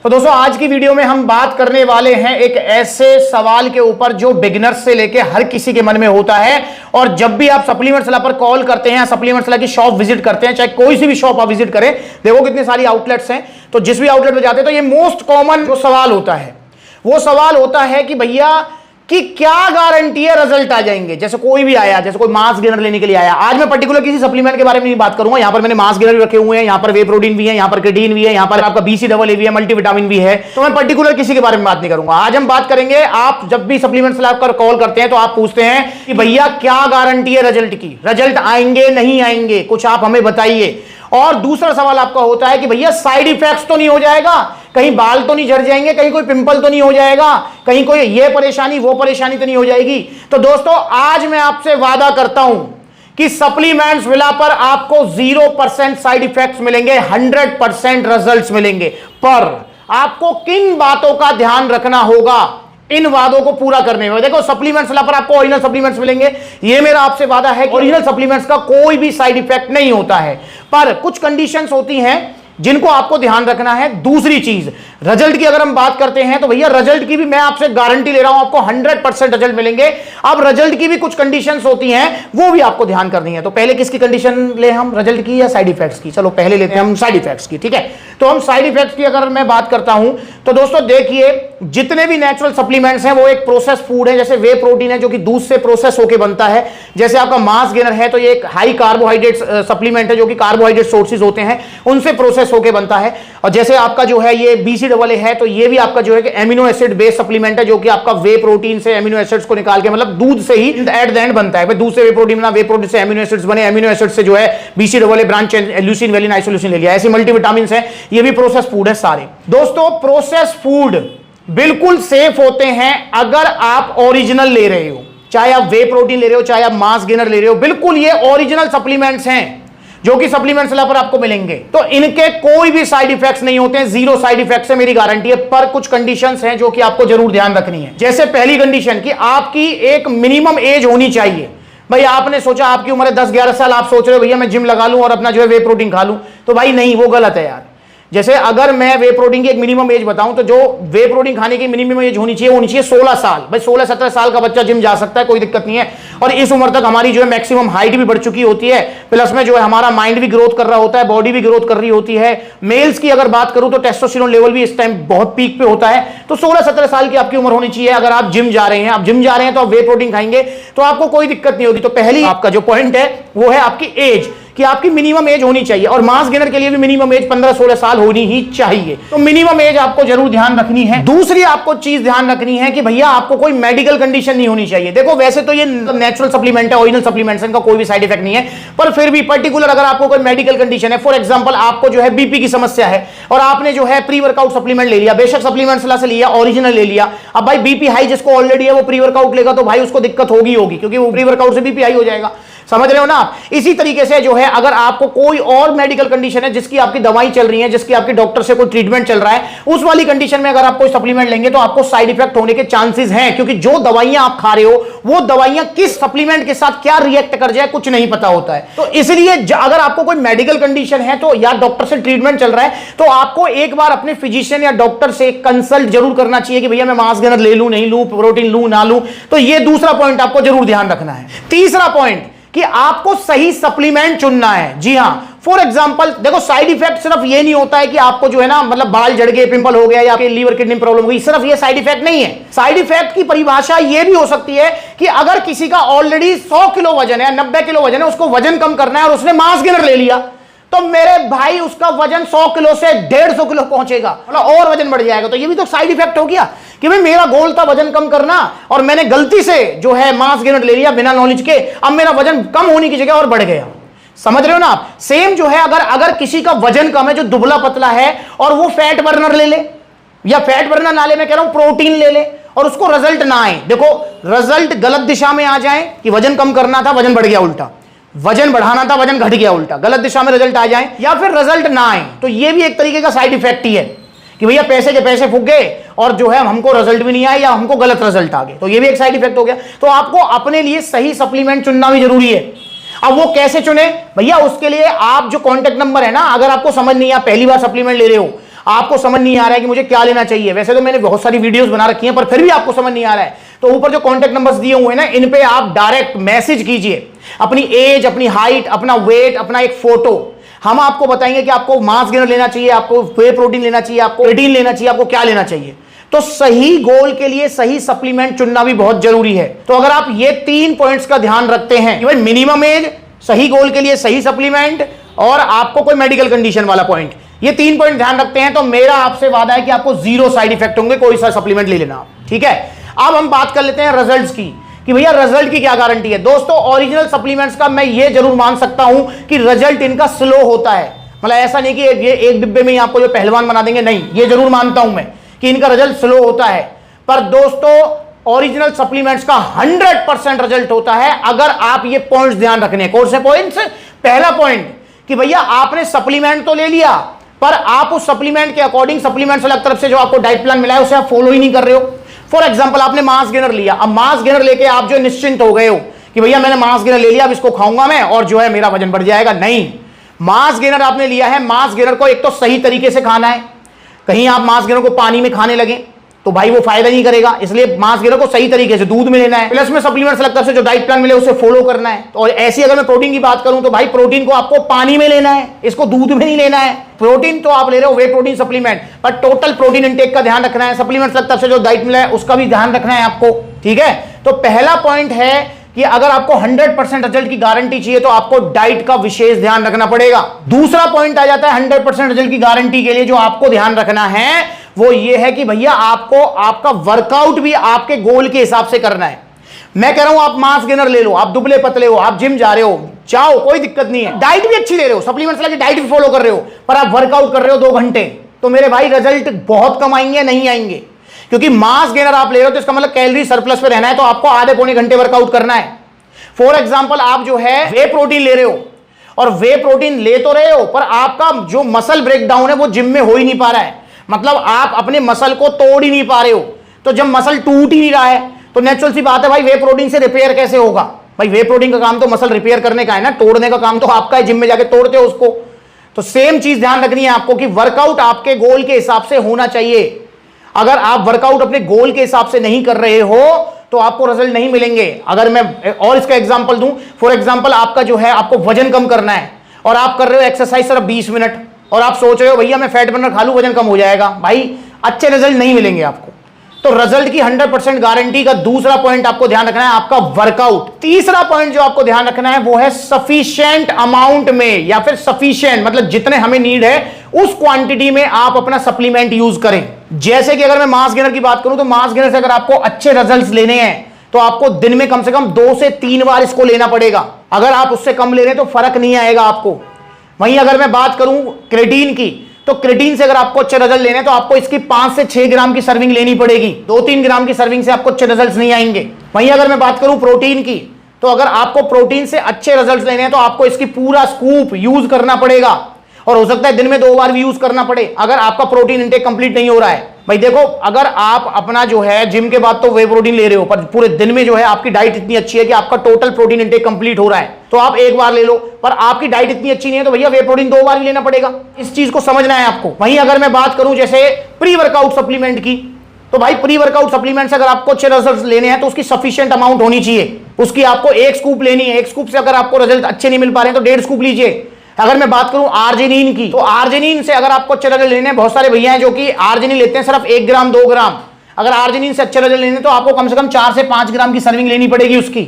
तो दोस्तों आज की वीडियो में हम बात करने वाले हैं एक ऐसे सवाल के ऊपर जो बिगिनर्स से लेके हर किसी के मन में होता है। और जब भी आप सप्लीमेंट सलाह पर कॉल करते हैं, सप्लीमेंट सलाह की शॉप विजिट करते हैं, चाहे कोई सी भी शॉप आप विजिट करें, देखो कितनी सारी आउटलेट्स हैं, तो जिस भी आउटलेट पे जाते हैं तो ये मोस्ट कॉमन जो सवाल होता है वो सवाल होता है कि भैया कि क्या गारंटी है रिजल्ट आ जाएंगे। जैसे कोई भी आया, जैसे कोई मास गेनर लेने के लिए आया, आज मैं पर्टिकुलर किसी सप्लीमेंट के बारे में नहीं बात करूंगा। यहां पर मैंने मास गेनर भी रखे हुए हैं, यहां पर वे प्रोटीन भी है, यहां पर क्रेटीन भी है, यहां पर आपका BCAA भी है, मल्टीविटामिन भी है। तो मैं पर्टिकुलर किसी के बारे में बात नहीं करूंगा। आज हम बात करेंगे, आप जब भी सप्लीमेंट सलाह कर कॉल करते हैं तो आप पूछते हैं कि भैया क्या गारंटी है रिजल्ट की, रिजल्ट आएंगे नहीं आएंगे, कुछ आप हमें बताइए। और दूसरा सवाल आपका होता है कि भैया साइड इफेक्ट्स तो नहीं हो जाएगा, कहीं बाल तो नहीं झड़ जाएंगे, कहीं कोई पिंपल तो नहीं हो जाएगा, कहीं कोई ये परेशानी वो परेशानी तो नहीं हो जाएगी। तो दोस्तों आज मैं आपसे वादा करता हूं कि सप्लीमेंट्स विला पर आपको 0% साइड इफेक्ट्स मिलेंगे, 100% रिजल्ट्स मिलेंगे। पर आपको किन बातों का ध्यान रखना होगा इन वादों को पूरा करने में। देखो सप्लीमेंट्स पर आपको ओरिजिनल सप्लीमेंट्स मिलेंगे, ये मेरा आपसे वादा है कि ओरिजिनल सप्लीमेंट्स का कोई भी साइड इफेक्ट नहीं होता है। पर कुछ कंडीशंस होती हैं जिनको आपको ध्यान रखना है। दूसरी चीज, रिजल्ट की अगर हम बात करते हैं तो भैया रिजल्ट की भी मैं आपसे गारंटी ले रहा हूं, आपको 100% रिजल्ट मिलेंगे। अब रिजल्ट की भी कुछ कंडीशंस होती हैं, वो भी आपको ध्यान करनी है। तो पहले किसकी कंडीशन ले हम, रिजल्ट की या साइड इफेक्ट्स की? चलो पहले लेते हैं हम साइड इफेक्ट्स की, ठीक है। तो हम साइड इफेक्ट्स की अगर मैं बात करता हूं तो दोस्तों देखिए, जितने भी नेचुरल सप्लीमेंट्स हैं वो एक प्रोसेस फूड है। जैसे वे प्रोटीन है जो कि दूध से प्रोसेस होकर बनता है। जैसे आपका मास गेनर है तो ये एक हाई कार्बोहाइड्रेट सप्लीमेंट है जो कि कार्बोहाइड्रेट सोर्सेज होते हैं उनसे प्रोसेस होकर बनता है। और जैसे आपका जो है ये BCAA है तो ये भी आपका जो है कि एमिनो एसिड बेस्ड सप्लीमेंट है जो कि आपका वे प्रोटीन से एमिनो एसिड्स को निकाल के, मतलब दूध से ही एट द एंड बनता है। दूध से वे प्रोटीन बना, वे प्रोटीन से एमिनो एसिड्स बने, एमिनो एसिड से जो है BCAA branch leucine valine isoleucine ले लिया। ऐसी मल्टीविटामिन्स हैं, ये भी प्रोसेस फूड है सारे। दोस्तों प्रोसेस फूड बिल्कुल सेफ होते हैं अगर आप ओरिजिनल ले रहे हो, चाहे आप वे प्रोटीन ले रहे हो, चाहे आप मास गेनर ले रहे हो, बिल्कुल ये ओरिजिनल सप्लीमेंट्स हैं जो कि सप्लीमेंट सलाह पर आपको मिलेंगे। तो इनके कोई भी साइड इफेक्ट्स नहीं होते हैं, 0 साइड इफेक्ट्स है, मेरी गारंटी है। पर कुछ कंडीशंस हैं जो कि आपको जरूर ध्यान रखनी है। जैसे पहली कंडीशन कि आपकी एक मिनिमम एज होनी चाहिए। भाई आपने सोचा आपकी उम्र है 10-11 साल, आप सोच रहे हो भैया मैं जिम लगा लूं और अपना जो है वे प्रोटीन खा लूं, तो भाई नहीं, वो गलत है यार। जैसे अगर मैं वे प्रोटीन की एक मिनिमम एज बताऊं तो जो वे प्रोटीन खाने की मिनिमम एज होनी चाहिए 16 साल। भाई 16-17 साल का बच्चा जिम जा सकता है, कोई दिक्कत नहीं है। और इस उम्र तक हमारी जो है मैक्सिमम हाइट भी बढ़ चुकी होती है, प्लस में जो है हमारा माइंड भी ग्रोथ कर रहा होता है, बॉडी भी ग्रोथ कर रही होती है। मेल्स की अगर बात करूं तो टेस्टोस्टेरोन लेवल भी इस टाइम बहुत पीक पे होता है। तो 16-17 साल की आपकी उम्र होनी चाहिए। अगर आप जिम जा रहे हैं, तो आप वे प्रोटीन खाएंगे तो आपको कोई दिक्कत नहीं होगी। तो पहली आपका जो पॉइंट है वो है आपकी एज, कि आपकी मिनिमम एज होनी चाहिए। और मास गेनर के लिए भी मिनिमम एज 15-16 साल होनी ही चाहिए। तो मिनिमम एज आपको जरूर ध्यान रखनी है। दूसरी आपको चीज ध्यान रखनी है कि भैया आपको कोई मेडिकल कंडीशन नहीं होनी चाहिए। देखो वैसे तो ये नेचुरल सप्लीमेंट है, ओरिजिनल सप्लीमेंट्स, इनका कोई भी साइड इफेक्ट नहीं है, पर फिर भी पर्टिकुलर अगर आपको कोई मेडिकल कंडीशन है, फॉर एग्जांपल आपको जो है बीपी की समस्या है और आपने जो है प्री वर्कआउट सप्लीमेंट ले लिया, बेशक सप्लीमेंट सलाह से लिया, ओरिजिनल ले लिया। अब भाई बीपी हाई जिसको ऑलरेडी है वो प्री वर्कआउट लेगा तो भाई उसको दिक्कत होगी क्योंकि वो प्री वर्कआउट से बीपी हाई हो जाएगा। समझ रहे हो ना आप? इसी तरीके से जो है अगर आपको कोई और मेडिकल कंडीशन है जिसकी आपकी दवाई चल रही है, जिसकी आपकी डॉक्टर से कोई ट्रीटमेंट चल रहा है, उस वाली कंडीशन में अगर आप कोई सप्लीमेंट लेंगे तो आपको साइड इफेक्ट होने के चांसेस हैं, क्योंकि जो दवाइयां आप खा रहे हो वो दवाइयां किस सप्लीमेंट के साथ क्या रिएक्ट कर जाए कुछ नहीं पता होता है। तो इसलिए अगर आपको कोई मेडिकल कंडीशन है तो या डॉक्टर से ट्रीटमेंट चल रहा है तो आपको एक बार अपने फिजिशियन या डॉक्टर से कंसल्ट जरूर करना चाहिए कि भैया मैं मास गेनर ले लूं नहीं लूं, प्रोटीन लूं ना लूं। तो ये दूसरा पॉइंट आपको जरूर ध्यान रखना है। तीसरा पॉइंट कि आपको सही सप्लीमेंट चुनना है। जी हां, फॉर एग्जांपल देखो साइड इफेक्ट सिर्फ ये नहीं होता है कि आपको जो है ना मतलब बाल झड़ गए, पिंपल हो गया या आपके लीवर किडनी प्रॉब्लम हो गई, सिर्फ ये साइड इफेक्ट नहीं है। साइड इफेक्ट की परिभाषा ये भी हो सकती है कि अगर किसी का ऑलरेडी 100 किलो वजन है, 90 किलो वजन है, उसको वजन कम करना है और उसने मास गेनर ले लिया तो मेरे भाई उसका वजन 100 किलो से 150 किलो पहुंचेगा, मतलब और वजन बढ़ जाएगा। तो ये भी तो साइड इफेक्ट हो गया कि भाई मेरा गोल था वजन कम करना और मैंने गलती से जो है मास गेनर ले लिया बिना नॉलेज के, अब मेरा वजन कम होने की जगह और बढ़ गया। समझ रहे हो ना आप? सेम जो है अगर किसी का वजन कम है, जो दुबला पतला है, और वो फैट बर्नर ले ले, या फैट बर्नर ना ले, मैं कह रहा हूं प्रोटीन ले ले, और उसको रिजल्ट ना आए, देखो रिजल्ट गलत दिशा में आ जाए कि वजन कम करना था वजन बढ़ गया उल्टा, वजन बढ़ाना था वजन घट गया उल्टा, गलत दिशा में रिजल्ट आ जाए, या फिर रिजल्ट ना आए, तो ये भी एक तरीके का साइड इफेक्ट ही है कि भैया पैसे के पैसे फूक गए और जो है हमको रिजल्ट भी नहीं आया या हमको गलत रिजल्ट आ गए, तो ये भी एक साइड इफेक्ट हो गया। तो आपको अपने लिए सही सप्लीमेंट चुनना भी जरूरी है। अब वो कैसे चुने भैया, उसके लिए आप जो कॉन्टेक्ट नंबर है ना, अगर आपको समझ नहीं है, आप पहली बार सप्लीमेंट ले रहे हो, आपको समझ नहीं आ रहा है कि मुझे क्या लेना चाहिए, वैसे तो मैंने बहुत सारी वीडियोस बना रखी हैं, पर फिर भी आपको समझ नहीं आ रहा है, तो ऊपर जो कॉन्टेक्ट नंबर्स दिए हुए हैं ना, इन पे आप डायरेक्ट मैसेज कीजिए, अपनी एज, अपनी हाइट, अपना वेट, अपना एक फोटो। हम आपको बताएंगे कि आपको मास गेनर लेना चाहिए, आपको वे प्रोटीन लेना चाहिए, आपको क्रेटीन लेना चाहिए, आपको क्या लेना चाहिए। तो सही गोल के लिए सही सप्लीमेंट चुनना भी बहुत जरूरी है। तो अगर आप ये 3 पॉइंट्स का ध्यान रखते हैं कि भाई मिनिमम एज, सही गोल के लिए सही सप्लीमेंट, और आपको कोई मेडिकल कंडीशन वाला पॉइंट, ये 3 पॉइंट ध्यान रखते हैं, तो मेरा आपसे वादा है कि आपको 0 साइड इफेक्ट होंगे, कोई सा सप्लीमेंट ले लेना आप, ठीक है। अब हम बात कर लेते हैं रिजल्ट्स की, कि भैया रिजल्ट की क्या गारंटी है। दोस्तों ओरिजिनल सप्लीमेंट्स का मैं ये जरूर मान सकता हूं कि रिजल्ट इनका स्लो होता है, मतलब ऐसा नहीं कि ये एक डिब्बे में ही आपको जो पहलवान बना देंगे, नहीं, ये जरूर मानता हूं मैं कि इनका रिजल्ट स्लो होता है। पर दोस्तों ओरिजिनल सप्लीमेंट्स का 100% रिजल्ट होता है, अगर आप ये पॉइंट्स ध्यान रखने। कौन से पॉइंट्स? पहला पॉइंट कि भैया आपने सप्लीमेंट तो ले लिया, पर आप उस सप्लीमेंट के अकॉर्डिंग सप्लीमेंट से अलग तरफ से जो आपको डाइट प्लान मिला है उसे आप फॉलो ही नहीं कर रहे हो। फॉर एग्जांपल आपने मास गेनर लिया, अब मास गेनर लेके आप जो निश्चिंत हो गए हो कि भैया मैंने मास गेनर ले लिया, अब इसको खाऊंगा मैं और जो है मेरा वजन बढ़ जाएगा। नहीं, मास गेनर आपने लिया है, मास गेनर को एक तो सही तरीके से खाना है। कहीं आप मास गेनर को पानी में खाने लगे तो भाई वो फायदा नहीं करेगा, इसलिए मास गेनर को सही तरीके से दूध में लेना है, प्लस में सप्लीमेंट्स अलग तरफ से जो डाइट प्लान मिले उसे फॉलो करना है। और ऐसी अगर मैं प्रोटीन की बात करूं तो भाई प्रोटीन को आपको पानी में लेना है, इसको दूध में नहीं लेना है। प्रोटीन तो आप ले रहे हो वे प्रोटीन सप्लीमेंट, पर टोटल प्रोटीन इंटेक का ध्यान रखना है, सप्लीमेंट्स अलग तरफ से जो डाइट मिला है उसका भी ध्यान रखना है आपको, ठीक है। तो पहला पॉइंट है कि अगर आपको 100% रिजल्ट की गारंटी चाहिए तो आपको डाइट का विशेष ध्यान रखना पड़ेगा। दूसरा पॉइंट आ जाता है 100% रिजल्ट की गारंटी के लिए जो आपको ध्यान रखना है वो ये है कि भैया आपको आपका वर्कआउट भी आपके गोल के हिसाब से करना है। मैं कह रहा हूं आप मास गेनर ले लो, आप दुबले पतले हो, आप जिम जा रहे हो, जाओ, कोई दिक्कत नहीं है, डाइट भी अच्छी ले रहे हो, सप्लीमेंट्स लगे डाइट भी फॉलो कर रहे हो, पर आप वर्कआउट कर रहे हो 2 घंटे, तो मेरे भाई रिजल्ट बहुत कम आएंगे, नहीं आएंगे। क्योंकि मास गेनर आप ले रहे हो तो इसका मतलब कैलोरी सरप्लस पे रहना है, तो आपको आधे पौने घंटे वर्कआउट करना है। फॉर एग्जाम्पल आप जो है वे प्रोटीन ले रहे हो, और वे प्रोटीन ले तो रहे हो पर आपका जो मसल ब्रेकडाउन है वो जिम में हो ही नहीं पा रहा है, मतलब आप अपने मसल को तोड़ ही नहीं पा रहे हो। तो जब मसल टूट ही नहीं रहा है तो नेचुरल सी बात है भाई वे प्रोटीन से रिपेयर कैसे होगा। भाई वे प्रोटीन का काम तो मसल रिपेयर करने का है ना, तोड़ने का काम तो आपका है, जिम में जाके तोड़ते हो उसको। तो सेम चीज ध्यान रखनी है आपको कि वर्कआउट आपके गोल के हिसाब से होना चाहिए। अगर आप वर्कआउट अपने गोल के हिसाब से नहीं कर रहे हो तो आपको रिजल्ट नहीं मिलेंगे। अगर मैं और इसका एग्जांपल दूं, फॉर एग्जांपल आपका जो है आपको वजन कम करना है और आप कर रहे हो एक्सरसाइज सिर्फ 20 मिनट और आप सोच रहे हो भैया मैं फैट बर्नर खा लूं वजन कम हो जाएगा, भाई अच्छे रिजल्ट नहीं मिलेंगे आपको। तो रिजल्ट की 100% गारंटी का दूसरा पॉइंट आपको ध्यान रखना है आपका वर्कआउट। तीसरा पॉइंट जो आपको ध्यान रखना है वो है सफिशिएंट अमाउंट में, या फिर सफिशिएंट मतलब जितने हमें नीड है उस क्वांटिटी में आप अपना सप्लीमेंट यूज करें। जैसे कि अगर मैं मास गेनर की बात करूं तो मास गेनर से अगर आपको अच्छे रिजल्ट्स लेने हैं तो आपको दिन में कम से कम 2 से 3 बार इसको लेना पड़ेगा। अगर आप उससे कम ले रहे हैं तो फर्क नहीं आएगा आपको। वहीं अगर मैं बात करूं क्रेटीन की, तो क्रेटीन से अगर आपको अच्छे रिजल्ट लेने हैं तो आपको इसकी 5 से 6 ग्राम की सर्विंग लेनी पड़ेगी। 2-3 ग्राम की सर्विंग से आपको अच्छे रिजल्ट्स नहीं आएंगे। वहीं अगर मैं बात करूं प्रोटीन की, तो अगर आपको प्रोटीन से अच्छे रिजल्ट्स लेने हैं तो आपको इसकी पूरा स्कूप यूज करना पड़ेगा, और हो सकता है दिन में 2 बार भी यूज करना पड़े अगर आपका प्रोटीन इंटेक कंप्लीट नहीं हो रहा है। भाई देखो, अगर आप अपना जो है जिम के बाद तो वे प्रोटीन ले रहे हो पर पूरे दिन में जो है आपकी डाइट इतनी अच्छी है कि आपका टोटल प्रोटीन इंटेक कंप्लीट हो रहा है, तो आप 1 बार ले लो। पर आपकी डाइट इतनी अच्छी नहीं है तो भैया वे प्रोटीन 2 बार भी लेना पड़ेगा। इस चीज को समझना है आपको। वहीं अगर मैं बात करूं जैसे प्री वर्कआउट सप्लीमेंट की, तो भाई प्री वर्कआउट सप्लीमेंट से अगर आपको अच्छे रिजल्ट लेने हैं तो उसकी सफिशिएंट अमाउंट होनी चाहिए। उसकी आपको 1 स्कूप लेनी है। 1 स्कूप से अगर आपको रिजल्ट अच्छे नहीं मिल पा रहे हैं तो 1.5 स्कूप लीजिए। अगर मैं बात करूं आर्जिनिन की, तो आर्जिनिन से अगर आपको अच्छे रिजल्ट लेने हैं, बहुत सारे भैया हैं जो कि आर्जिनिन लेते हैं सिर्फ 1 ग्राम 2 ग्राम। अगर आर्जिनिन से अच्छे रिजल्ट लेने तो आपको कम से कम 4 से 5 ग्राम की सर्विंग लेनी पड़ेगी उसकी।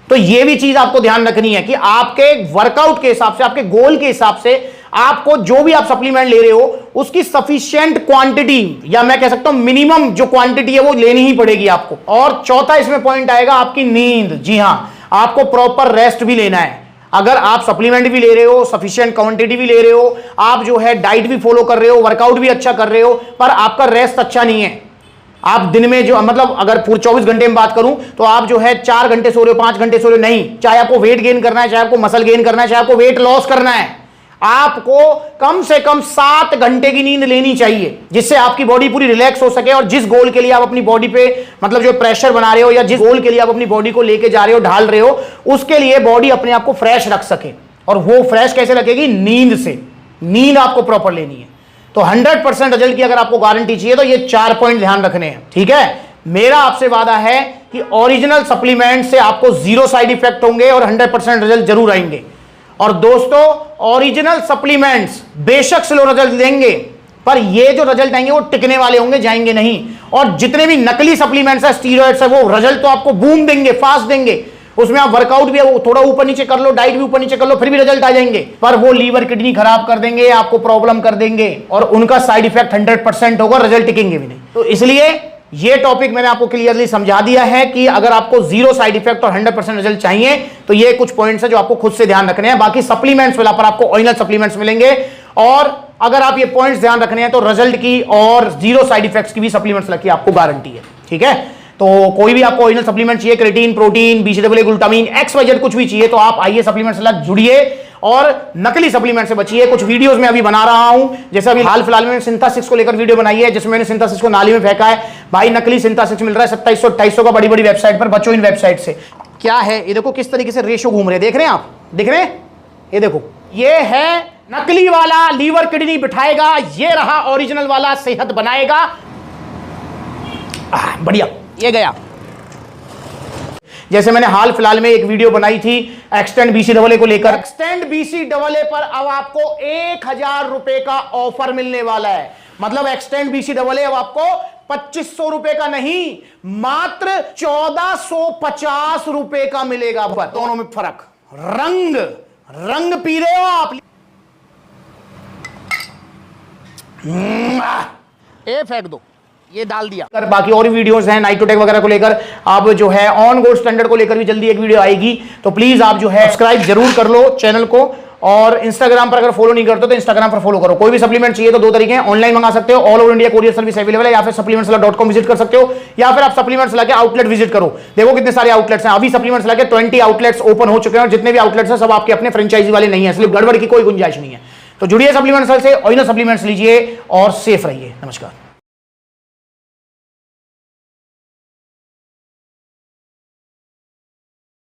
तो ये भी चीज आपको ध्यान रखनी है कि आपके वर्कआउट के हिसाब से, आपके गोल के हिसाब से आपको जो भी आप सप्लीमेंट ले रहे हो उसकी सफिशिएंट क्वांटिटी, या मैं कह सकता हूं मिनिमम जो क्वांटिटी है वो लेनी ही पड़ेगी आपको। और चौथा इसमें पॉइंट आएगा आपकी नींद। जी हां, आपको प्रॉपर रेस्ट भी लेना है। अगर आप सप्लीमेंट भी ले रहे हो, सफिशिएंट क्वांटिटी भी ले रहे हो, आप जो है डाइट भी फॉलो कर रहे हो, वर्कआउट भी अच्छा कर रहे हो, पर आपका रेस्ट अच्छा नहीं है। आप दिन में जो मतलब अगर पूरे 24 घंटे में बात करूं तो आप जो है 4 घंटे सो रहे हो, 5 घंटे सो रहे हो, नहीं। चाहे आपको वेट गेन करना है, चाहे आपको मसल गेन करना है, चाहे आपको वेट लॉस करना है, आपको कम से कम 7 घंटे की नींद लेनी चाहिए, जिससे आपकी बॉडी पूरी रिलैक्स हो सके और जिस गोल के लिए आप अपनी बॉडी पे मतलब जो प्रेशर बना रहे हो या जिस गोल के लिए आप अपनी बॉडी को लेके जा रहे हो, ढाल रहे हो, उसके लिए बॉडी अपने आप को फ्रेश रख सके। और वो फ्रेश कैसे रखेगी? नींद से। नींद आपको प्रॉपर लेनी है। तो 100% रिजल्ट की अगर आपको गारंटी चाहिए तो ये 4 पॉइंट ध्यान रखने हैं, ठीक है। मेरा आपसे वादा है कि ओरिजिनल सप्लीमेंट से आपको 0 साइड इफेक्ट होंगे और 100% रिजल्ट जरूर आएंगे। और दोस्तों, ओरिजिनल सप्लीमेंट्स बेशक स्लो रिजल्ट देंगे, पर ये जो रिजल्ट आएंगे वो टिकने वाले होंगे, जाएंगे नहीं। और जितने भी नकली सप्लीमेंट्स है, स्टीरॉइड्स है, वो रिजल्ट तो आपको बूम देंगे, फास्ट देंगे। उसमें आप वर्कआउट भी थोड़ा ऊपर नीचे कर लो, डाइट भी ऊपर नीचे कर लो, फिर भी रिजल्ट आ जाएंगे, पर वो लीवर किडनी खराब कर देंगे, आपको प्रॉब्लम कर देंगे और उनका साइड इफेक्ट 100% होगा, रिजल्ट टिकेंगे भी नहीं। तो इसलिए ये टॉपिक मैंने आपको क्लियरली समझा दिया है कि अगर आपको 0 साइड इफेक्ट और 100% रिजल्ट चाहिए तो ये कुछ पॉइंट्स है जो आपको खुद से ध्यान रखने हैं। बाकी सप्लीमेंट्स वाला पर आपको ओरिजिनल सप्लीमेंट्स मिलेंगे, और अगर आप ये पॉइंट्स ध्यान रखने हैं तो रिजल्ट की और 0 साइड इफेक्ट्स की भी सप्लीमेंट्स की आपको गारंटी है, ठीक है। तो कोई भी आपको ओरिजिनल सप्लीमेंट चाहिए, creatine, protein, BCAA, glutamine, XYZ कुछ भी चाहिए, तो आप आइए सप्लीमेंट से जुड़िए और नकली सप्लीमेंट से बचिए। कुछ वीडियोस में अभी बना रहा हूं, जैसे अभी हाल फिलहाल में सिंथेसिस को लेकर वीडियो बनाई है, जिसमें मैंने सिंथेसिस को नाली में फेंका है। भाई नकली सिंथेसिस मिल रहा है 2700-2800 का बड़ी बड़ी वेबसाइट पर, बचो इन वेबसाइट से। क्या है ये, देखो किस तरीके से रेशो घूम रहे हैं, देख रहे हैं आप, दिख रहे हैं, ये देखो, ये है नकली वाला लीवर किडनी बिठाएगा, ये रहा ओरिजिनल वाला सेहत बनाएगा। बढ़िया, ये गया। जैसे मैंने हाल फिलहाल में एक वीडियो बनाई थी एक्सटेंड BCAA को लेकर, एक्सटेंड BCAA पर अब आपको 1000 रुपए का ऑफर मिलने वाला है। मतलब एक्सटेंड BCAA अब आपको 2500 रुपए का नहीं, मात्र 1450 रुपए का मिलेगा। दोनों में फर्क, रंग पी रहे हो आप। ए फेंक दो, ये डाल दिया। बाकी और भी वीडियोस हैं नाइट टू टेक वगैरह को लेकर, आप जो है ऑन गोल्ड स्टैंडर्ड को लेकर भी जल्दी एक वीडियो आएगी, तो प्लीज आप जो है सब्सक्राइब जरूर कर लो चैनल को। और इंस्टाग्राम पर अगर फॉलो नहीं करते तो इंस्टाग्राम पर फॉलो करो। कोई भी सप्लीमेंट चाहिए तो 2 तरीके हैं, ऑनलाइन मंगा सकते हो, all over India courier service available है, या फिर supplementsala.com विजिट कर सकते हो, या फिर आप सप्लीमेंट्स लाके आउटलेट विजिट करो। देखो कितने सारे आउटलेट्स हैं, अभी सप्लीमेंट्स लाके 20 आउटलेट्स ओपन हो चुके हैं, और जितने भी आउटलेट्स हैं सब आपके अपने फ्रेंचाइजी वाले नहीं है, इसलिए गड़बड़ की कोई गुंजाइश नहीं है। तो जुड़िए सप्लीमेंट्स से, ओरिजिनल सप्लीमेंट्स लीजिए और सेफ रहिए। नमस्कार।